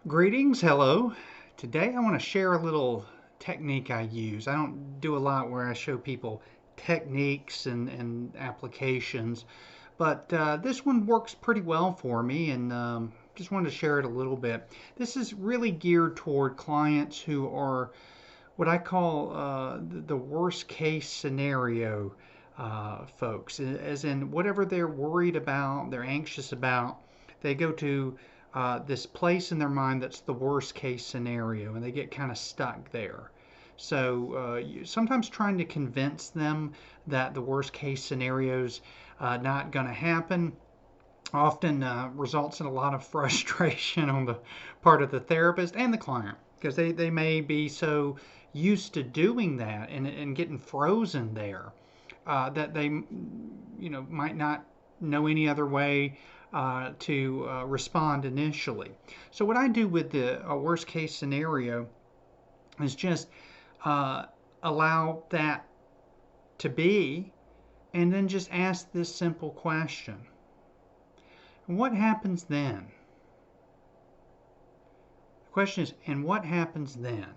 Greetings, hello. Today I want to share a little technique I use. I don't do a lot where I show people techniques and applications, but this one works pretty well for me and just wanted to share it a little bit. This is really geared toward clients who are what I call the worst case scenario folks, as in whatever they're worried about, they're anxious about, they go to this place in their mind that's the worst case scenario and they get kind of stuck there. So sometimes trying to convince them that the worst case scenario's not going to happen often results in a lot of frustration on the part of the therapist and the client because they may be so used to doing that and getting frozen there that they might not know any other way to respond initially. So what I do with the worst case scenario is just uh, allow that to be and then just ask this simple question. What happens then? The question is, and what happens then?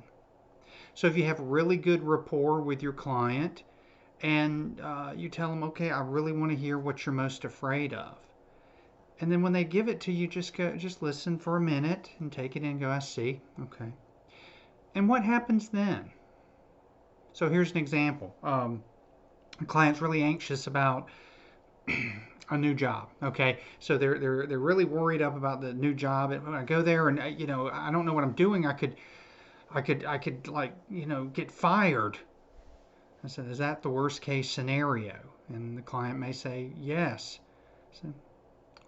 So if you have really good rapport with your client and you tell them, okay, I really want to hear what you're most afraid of. And then when they give it to you, just listen for a minute and take it in and go, I see, okay. And what happens then? So here's an example. The client's really anxious about a new job. Okay, so they're really worried up about the new job. And when I go there and I don't know what I'm doing, I could like get fired. I said, is that the worst case scenario? And the client may say yes. I said,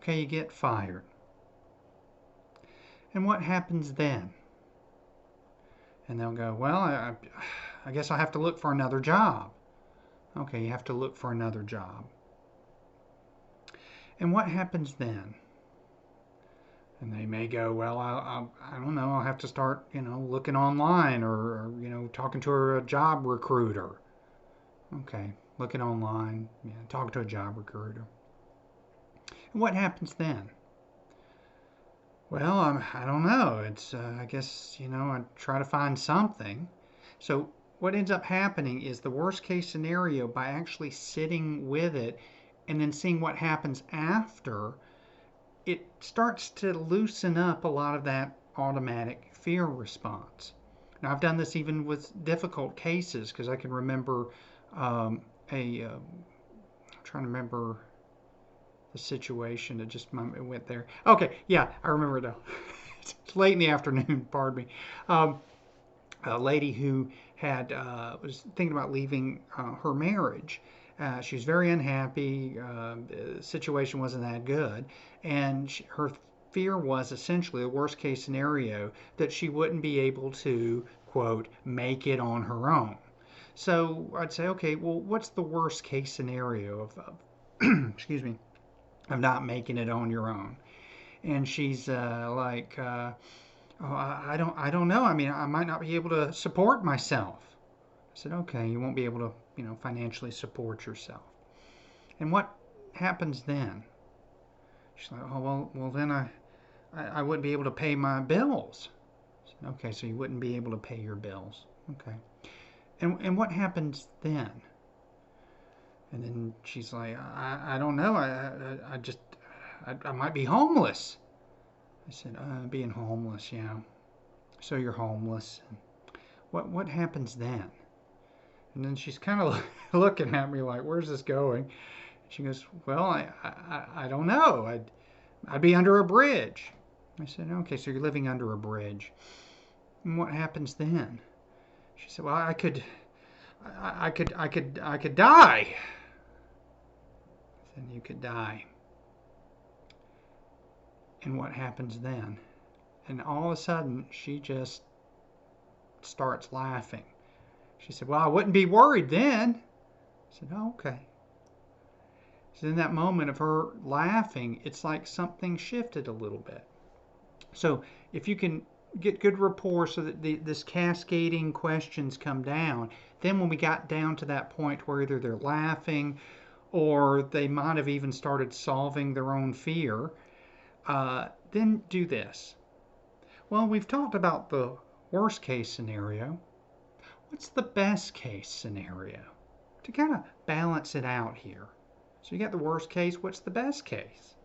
okay, you get fired. And what happens then? And they'll go, well, I guess I'll have to look for another job. Okay, you have to look for another job. And what happens then? And they may go, well, I don't know, I'll have to start, looking online or talking to a job recruiter. Okay, looking online, yeah, talk to a job recruiter. And what happens then? Well, I don't know. It's, I guess, I try to find something. So what ends up happening is the worst case scenario, by actually sitting with it and then seeing what happens after, it starts to loosen up a lot of that automatic fear response. Now, I've done this even with difficult cases because I can remember I'm trying to remember the situation. It just went there. Okay, yeah, I remember it now. It's late in the afternoon, pardon me. A lady who had was thinking about leaving her marriage. She was very unhappy. The situation wasn't that good, and her fear was essentially the worst case scenario that she wouldn't be able to quote make it on her own. So I'd say, okay, well, what's the worst case scenario excuse me, of not making it on your own? And she's like, oh, I don't know. I mean, I might not be able to support myself. I said, okay, you won't be able to, financially support yourself. And what happens then? She's like, oh, well, then I wouldn't be able to pay my bills. I said, okay, so you wouldn't be able to pay your bills. Okay. And what happens then? And then she's like, I don't know. I just, I might be homeless. I said, being homeless, yeah. So you're homeless. What happens then? And then she's kind of looking at me like, where's this going? She goes, well, I don't know. I'd be under a bridge. I said, okay, so you're living under a bridge. And what happens then? She said, well, I could die. Then you could die. And what happens then? And all of a sudden, she just starts laughing. She said, well, I wouldn't be worried then. I said, oh, okay. So in that moment of her laughing, it's like something shifted a little bit. So if you can get good rapport so that this cascading questions come down, then when we got down to that point where either they're laughing or they might have even started solving their own fear, then do this. Well, we've talked about the worst case scenario. What's the best case scenario? To kind of balance it out here. So you got the worst case, what's the best case?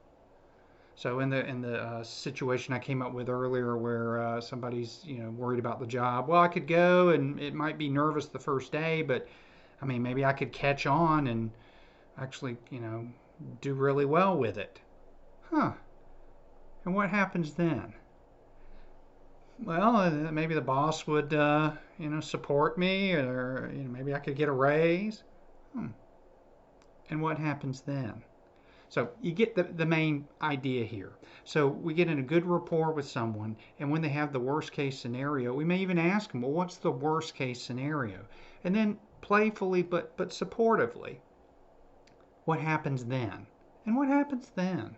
So in the situation I came up with earlier, where somebody's worried about the job, well, I could go and it might be nervous the first day, but I mean maybe I could catch on and actually do really well with it. Huh? And what happens then? Well, maybe the boss would support me, or maybe I could get a raise. Hmm. And what happens then? So you get the main idea here. So we get in a good rapport with someone, and when they have the worst case scenario, we may even ask them, well, what's the worst case scenario? And then playfully but supportively, what happens then? And what happens then?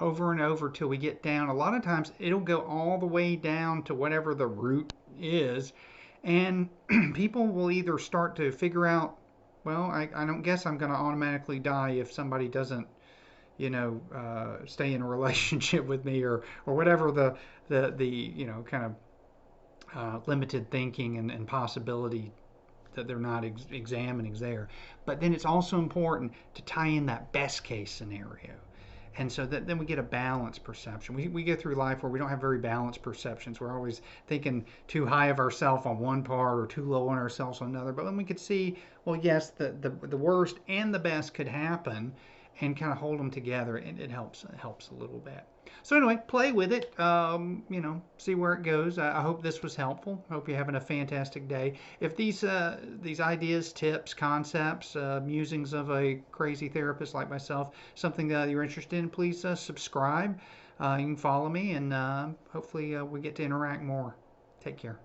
Over and over till we get down. A lot of times it'll go all the way down to whatever the root is, and people will either start to figure out, well, I don't guess I'm going to automatically die if somebody doesn't stay in a relationship with me, or whatever the kind of limited thinking and possibility that they're not examining there. But then it's also important to tie in that best case scenario. And so that then we get a balanced perception. We go through life where we don't have very balanced perceptions. We're always thinking too high of ourselves on one part or too low on ourselves on another. But when we could see, well, yes, the worst and the best could happen, and kind of hold them together, it helps a little bit. So anyway, play with it. See where it goes. I hope this was helpful. I hope you're having a fantastic day. If these ideas, tips, concepts, musings of a crazy therapist like myself, something that you're interested in, please subscribe. You can follow me, and hopefully we get to interact more. Take care.